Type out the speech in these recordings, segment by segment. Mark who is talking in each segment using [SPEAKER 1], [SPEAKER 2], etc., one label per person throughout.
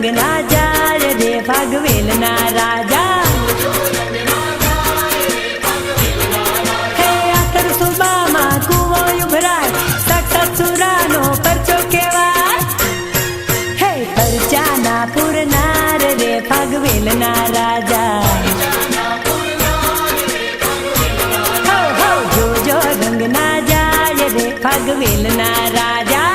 [SPEAKER 1] રંગ ના જાય રે ભાગવેલ ના રાજા હે આતર સુબામાં કુવો ઉભરાય સાક્ષાત સુરાનો પરચો કેવાય હે પરચાના પૂરનાર રે ભાગવેલ ના રાજા રંગ ના જાય રે ભાગવેલ ના રાજા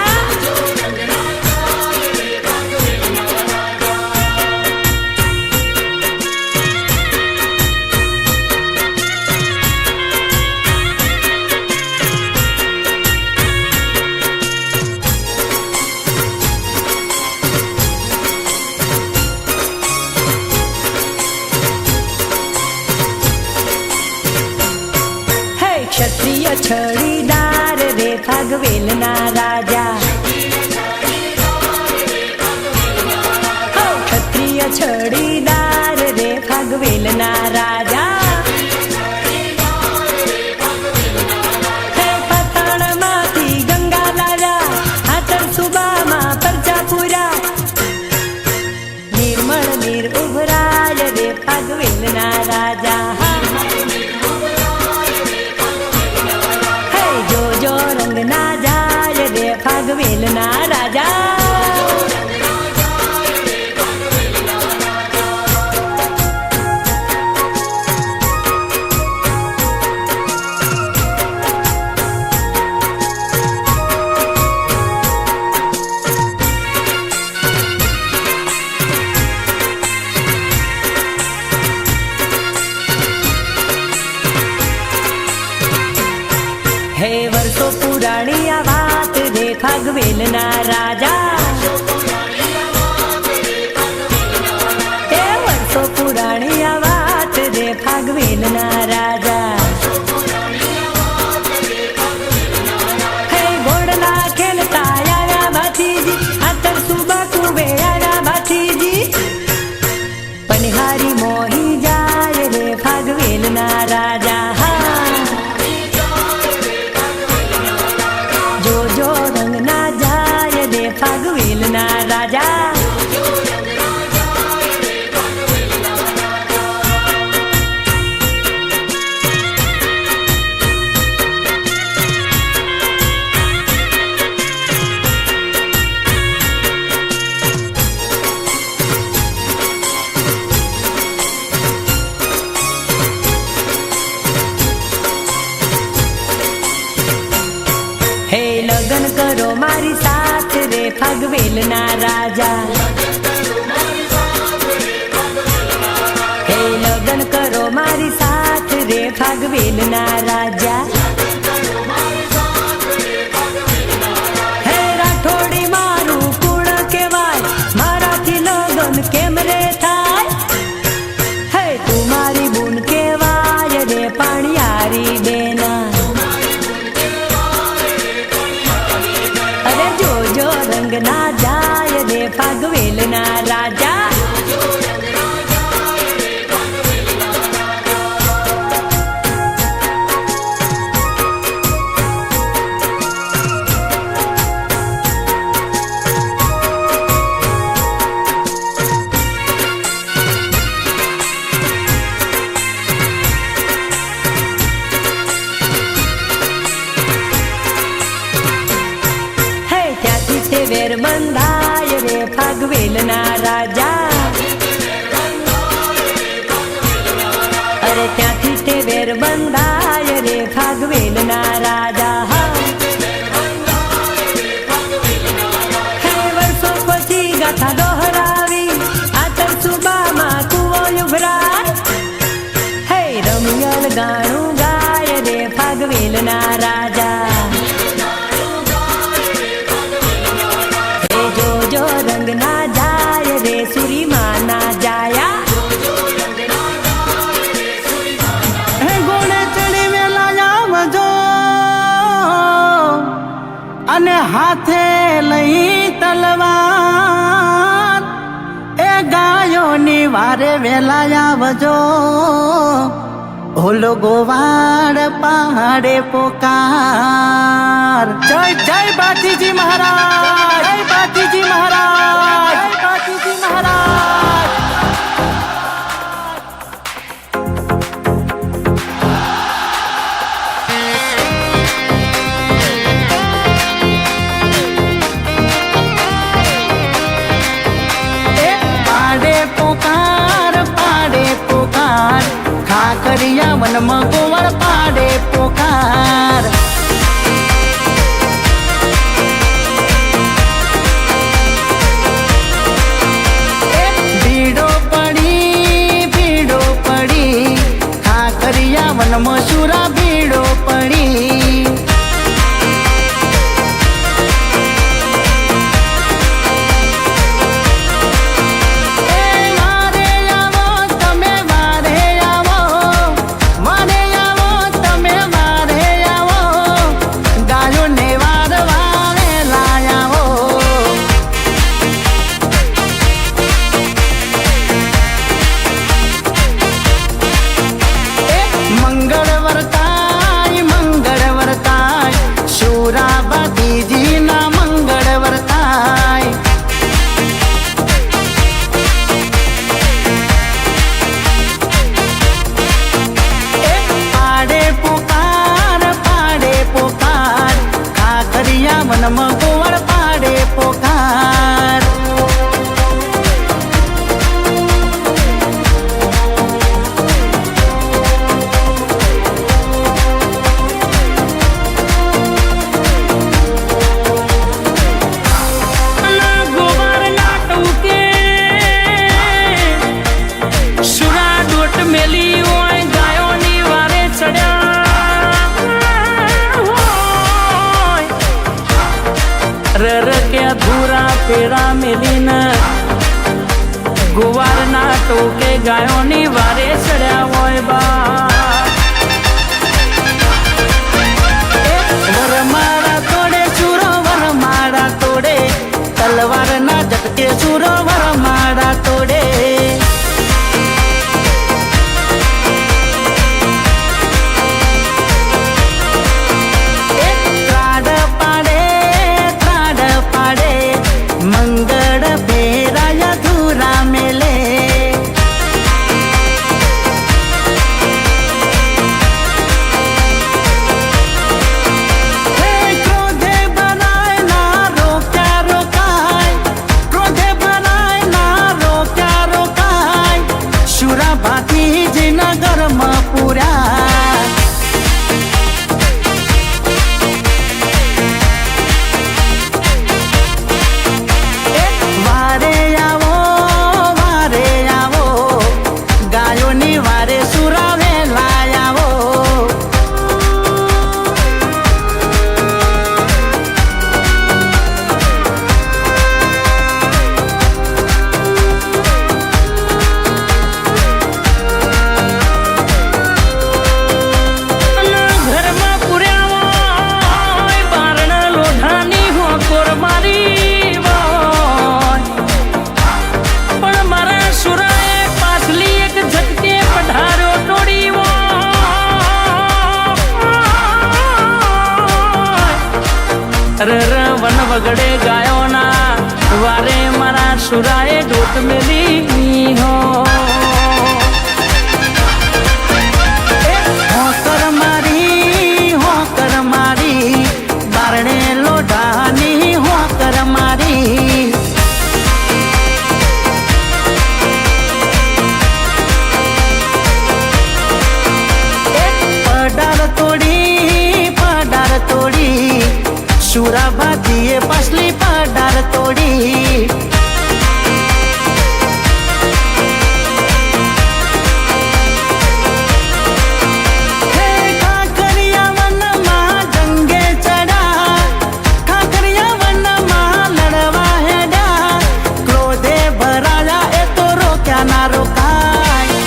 [SPEAKER 1] ક્ષત્રિય છડીદાર રે ભાગવેલ ના રાજા ક્ષત્રિય છડીદાર રે ભાગવેલ ના રાજા હે પથાણમાંથી ગંગા લાવ્યા આતર સુબામાં પરચા પૂરા નિર્મળ નીર ઉભરાય રે ભાગવેલ ના રાજા રંગ ના જાય રે ભાગવેલ ના રાજા હે વર્ષો પુરાણી આ વાત રે ભાગવેલ ના રાજા હે વર્ષો પુરાણી આ વાત રે ભાગવેલ ના રાજા હે ઘોડલા ખેલતા આવ્યા ભાતીજી આતર સુબા કુવે આવ્યા ભાતીજી પનિહારી મોહી જાય રે ભાગવેલ ના રાજા રંગ ના જાય રે ભાગવેલ ના રાજા હે લગન કરો મારી સાથ રે ભાગવેલ ના રાજા હે લગન કરો મારી સાથ રે ભાગવેલ ના રાજા હે રાઠોડી મારું કુળ કેવાય મારાથી લગન કેમ રે થાય હે તું મારી બુન કેવાય રે પાણિયારી બેના રંગ ના જાય રે ભાગવેલ ના રાજા વેર બંધાય રે ભાગવેલ ના રાજા અરે ત્યાંથી તે વેર બંધાય રે ભાગવેલ ના રાજા હે વર્ષો પછી ગાથા દોહરાવી આતર સુબામાં કુવો ઉભરાય હે રમિયલ ગાણું ગાય રે ભાગવેલ ના રાજા રંગ ના જાય રે સુરીમાં ના જાયા
[SPEAKER 2] ગોળે ચડી વેલા આવજો અને હાથે લઈ તલવાર એ ગાયોની વારે વેલા આવજો ઓલો ગોવાડ પહાડે પોકાર જય જય બાતીજી મહારાજ જય બાતીજી મહારાજ જય બાતીજી મહારાજ વનમાં ગોવળ પાડે પોકાર ભીડો પડી ખાખરિયા વનમાં સુરા ભીડો પડી વનમાં ગોવળ પાડે પોકાર
[SPEAKER 3] ધૂરા પેરા મેલીન ગુવારના ટોકે ગાયોની વારે ચડ્યા હોય બા
[SPEAKER 2] વરમાળા તોડે સુરો વરમાળા તોડે તલવારના ઝટકે સુરો વરમાળા તોડે મંગળ ભેરાયા ધૂરા મેલે ક્રોધે બનાય ના રોક્યા રોકાય ક્રોધે બનાય ના રોક્યા રોકાય શુરા ભાતીજીના ઘરમાં પૂર્યા
[SPEAKER 3] વન વગડે ગાયોના વારે મારા સુરાએ દૂત મેલી હો
[SPEAKER 2] હોકર મારી બારણે લોઢાની હોકર મારી પડાર તોડી સુરા ભાતીએ પાછલી પડાર તોડી ખાખરિયા વનમાં જંગે ચડા ખાખરિયા વનમાં લડવા હેડા ક્રોધે ભરાયા એ તો રોક્યા ના રોકાય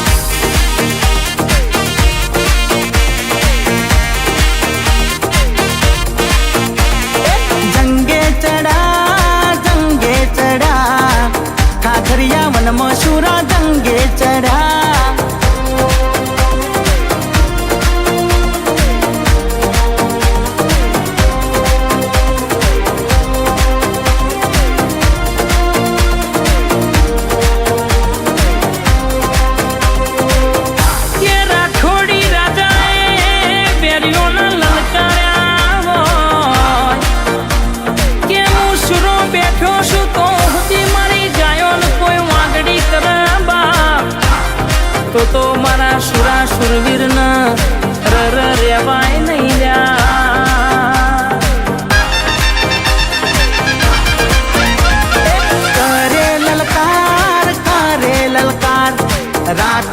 [SPEAKER 2] જંગે ચડા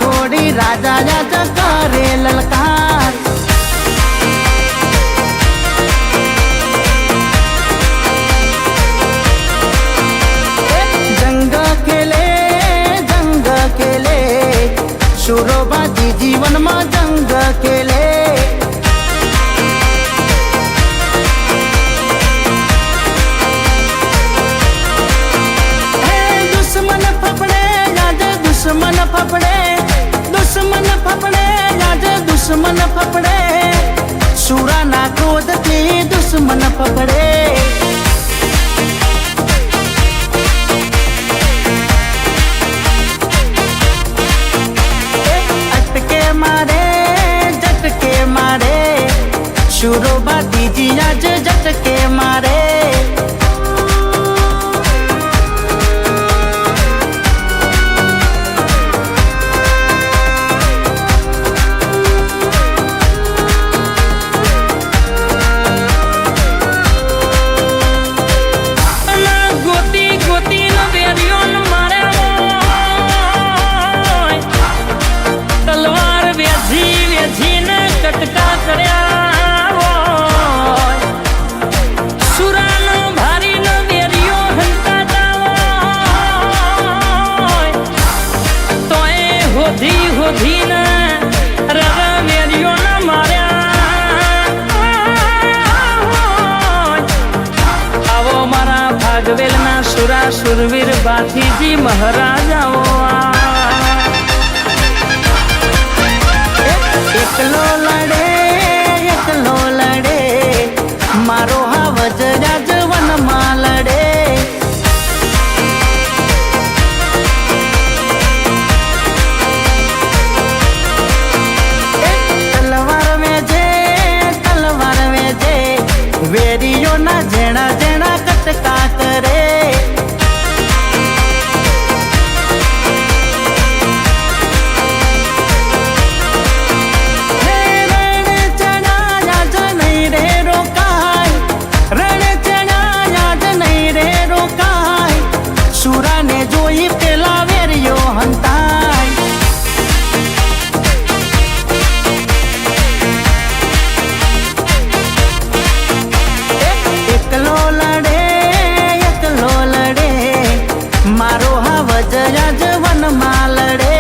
[SPEAKER 2] રાખોડી રાજા યાદ કરે લલકાર જંગ ખેલે સુરોબાજી જીવનમાં જંગ ખેલે દુશ્મન ફફડે યાદ દુશ્મન ફફડે સુરાના ક્રોધથી દુશ્મન ફફડે અટકે મારે ઝટકે મારે સુરોબા દીજી આજ ઝટકે મારે ભાગવેલના સુરા સુરવીર બાથીજી મહારાજાઓ એકલો લડે મારો હાવજ રાજવનમાં લડે તલવાર વેજે વેરીઓના જેણા જેણા કટકા કરે સુરાને જોઈ પેલા વેરીઓ હંતાય એકલો લડે મારો હાવજ રાજવનમાં લડે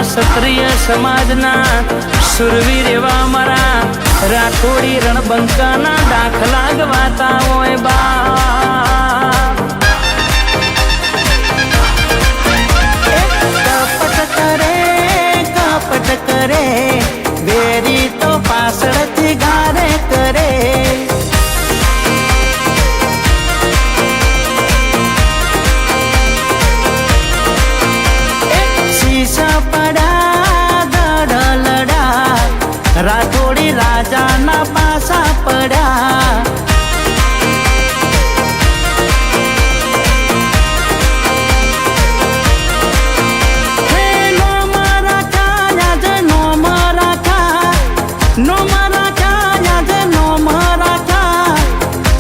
[SPEAKER 2] ક્ષત્રિય સમાજના સુરવીર એવા મારા રાખોડી રણબંકાના દાખલા ગવાતા હોય બાપ કપટ કરે વેરી તો પાછળથી ગારે કરે રાઠોડી રાજાના પાસા પડ્યા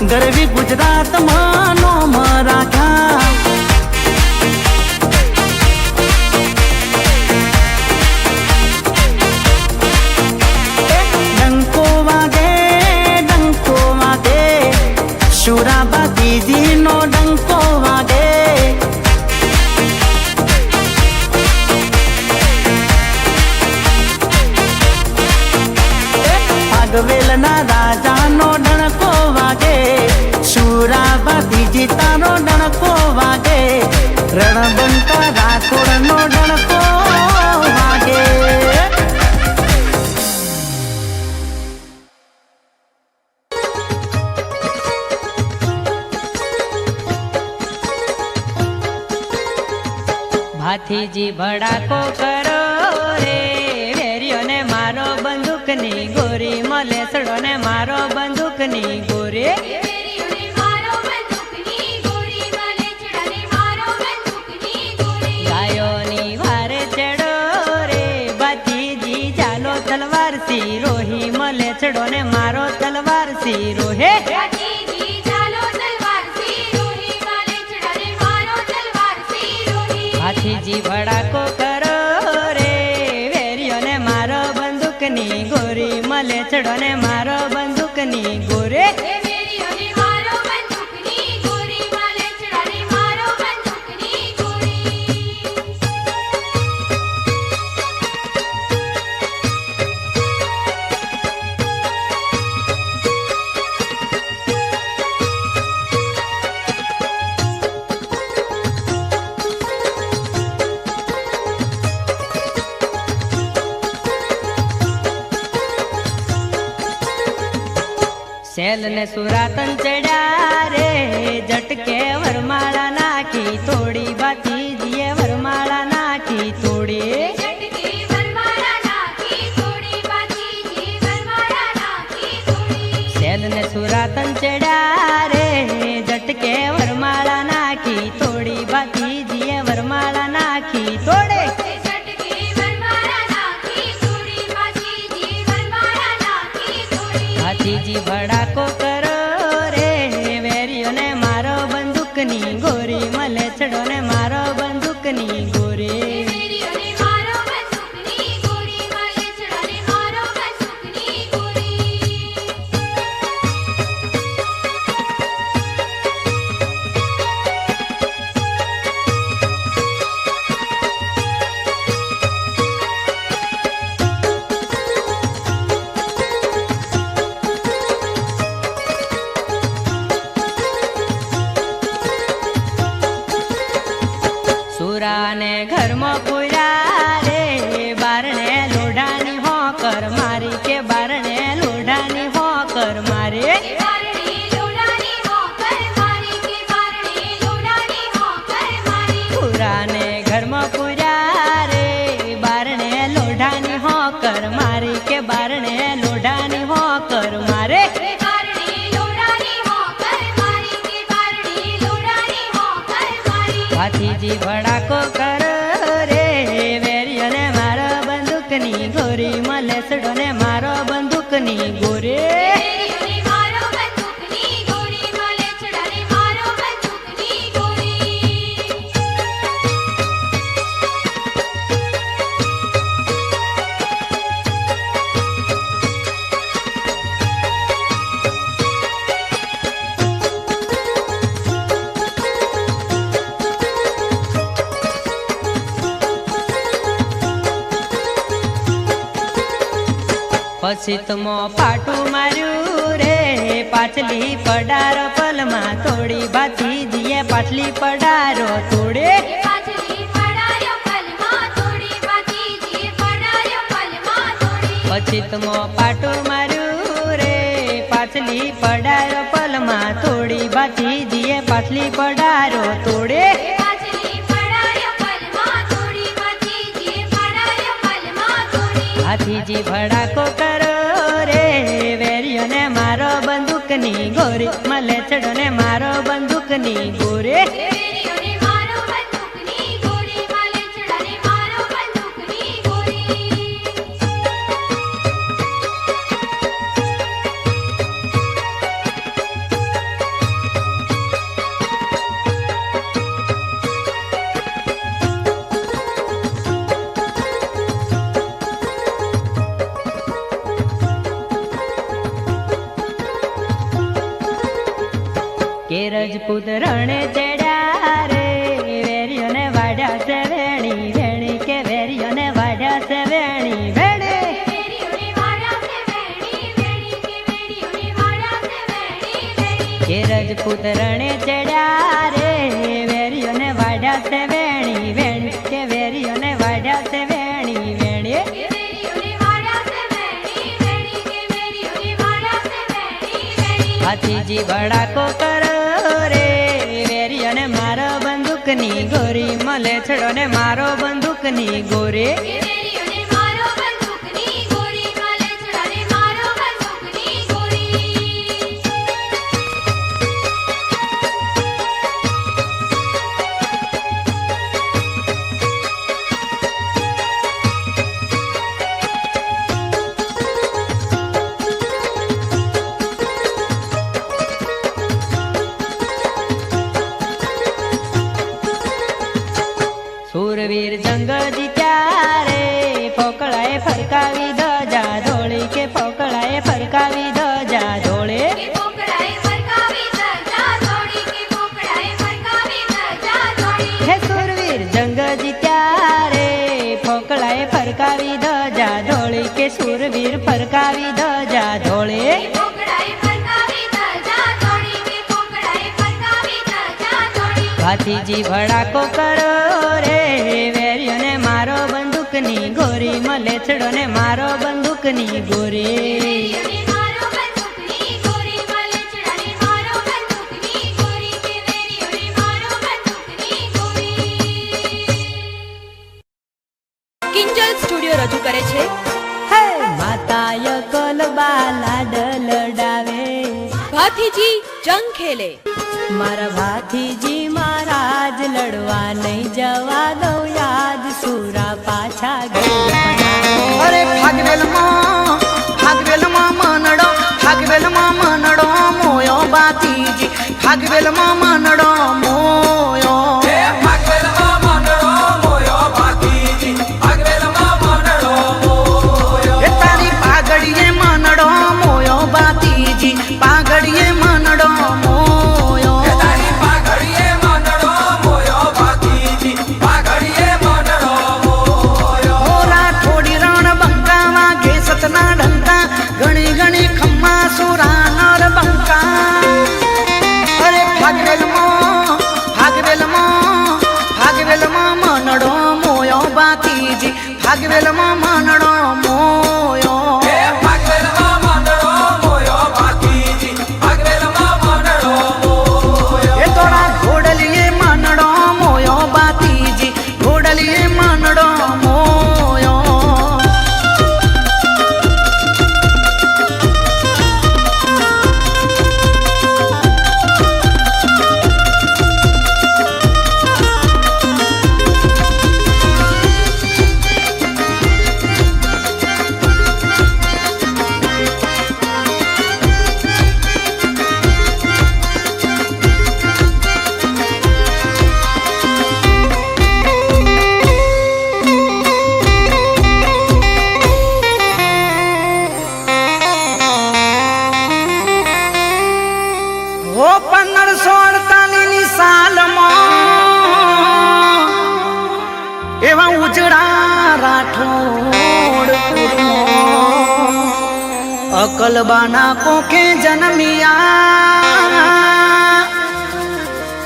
[SPEAKER 2] ગરવી ગુજરાતમાં નોમ રાખા સુરાબા દીદીનો ડંકો વાગે ભાગવેલના રાજાનો ડણકો વાગે સુરાબા દીદી તારો ડણકો વાગે રણબંકા રાખોડનો ડણકો વાગે
[SPEAKER 1] હાથીજી ભડાકો કરો રે વેરીઓને મારો બંદૂકની ગોરી મલેસડો ને મારો બંદૂકની ગોરી ગાયોની વારે ચડો રે ભાતીજી ચાલો તલવાર સિરોહી મલેસડો ને મારો તલવાર સિરોહે હાથીજી ભડાકો કરો રે વેરીઓને મારો બંદૂકની ગોરી મલેસડો ને મારો બંદૂકની ગોરે સેલ ને સુરાતન ચડ્યા રે જટકે વરમાળા નાખી તોડી ભાતીજીએ વરમાળા નાખી તોડી સેલ ને સુરાતન ચડ્યા રે જટકે વરમાળા નાખી તોડી ભાતીજીએ વરમાળા નાખી તોડે હાથીજી ભડાકો કરો રે વેરીઓને મારો બંદૂકની ગોરી મલેસડો ને મારો બંદૂકની ગોરી સુરાને ઘરમાં પૂર્યા રે બારણે લોઢાની હોકર મારી કે બારણે લોઢાની હોકર મારી સુરાને ઘરમાં પૂર્યા રે બારણે લોઢાની હોકર મારી કે બારણે લોઢાની હોકર મારે હાથીજી ભડાકો કરો રે વેરીઓને મારો બંદૂકની ગોરી મલેસડો ને મારો બંદૂકની ગોરી પછી તમો પાટું માર્યું રે પાછલી પડારો પલમાં તોડી ભાતીજીએ પાછલી પડારો તોડે પછી તમો પાટું માર્યું રે પાછલી પડારો પલમાં તોડી ભાતીજીએ પાછલી પડારો તોડે હાથીજી ભડાકો કરો રે વેરીઓને મારો બંદૂકની ગોરી મલેસડો ને મારો બંદૂકની ગોરે કે રજપૂત રણે ચડ્યા રે વેરીઓને વાડ્યા છે વેણી વેણી કે વેરીઓને વાડ્યા છે વેણી વેણી કે રજપૂત રણે ચડ્યા રે વેરીઓને વાડ્યા છે વેણી વેણી કે વેરીઓને વાડ્યા છે વેણી વેણી હાથીજી ભડાકો કરો રે વેરીઓને મારો બંદૂકની ગોરી મળે છડો ને મારો બંદૂકની ગોરે સુરવીર જંગ જીત્યા રે પોકળાએ ફરકાવી ધજા ધોળી કે પોકળાએ ફરકાવી ધજા ધોળે હે સુરવીર જંગ જીત્યા રે પોકળાએ ફરકાવી ધજા ધોળી કે સુરવીર ફરકાવી ધજા ધોળે હાથીજી ભડાકો કરો રે વેરીઓને મારો બંદૂકની ગોરી મળે છડો ને મારો બંદૂકની ગોરી
[SPEAKER 4] કિંજલ સ્ટુડિયો રજૂ કરે છે
[SPEAKER 1] હે માતાય કોલબા લાડ લડાવે
[SPEAKER 4] ભાથીજી જંગ ખેલે
[SPEAKER 1] મારા ભાથીજી મહારાજ લડવા નહીં જવા દઉં યાદ સુરા પાછા ગયા
[SPEAKER 2] અરે ભાગવેલમાં મનડો મોયો બાતીજી ભાગવેલમાં મનડો મોયો એ તારી પાઘડીએ મનડો મોયો બાતીજી પાઘડીએ મનડો મોયો ઓરા થોડી રણ બંકા વાગે સતના ઢંકા ઘણી ઘણી ખમ્મા સુરા નર બંકા અરે ભાગવેલમાં મનડો મોયો બાતીજી ભાગવેલમાં મનડો મોયો એ તોડા ઘોડલીએ મનડો મોયો બાતીજી ઘોડલીએ મનડો મોયો ઓ 1548 સાલમાં એવા ઉજળા રાઠોડ અકલબાના કોખે જન્મિયા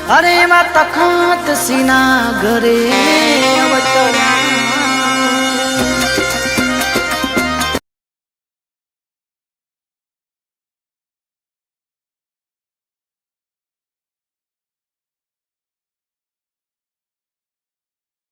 [SPEAKER 2] અરે એવા તખત સિંહના ઘરે અવતર્યા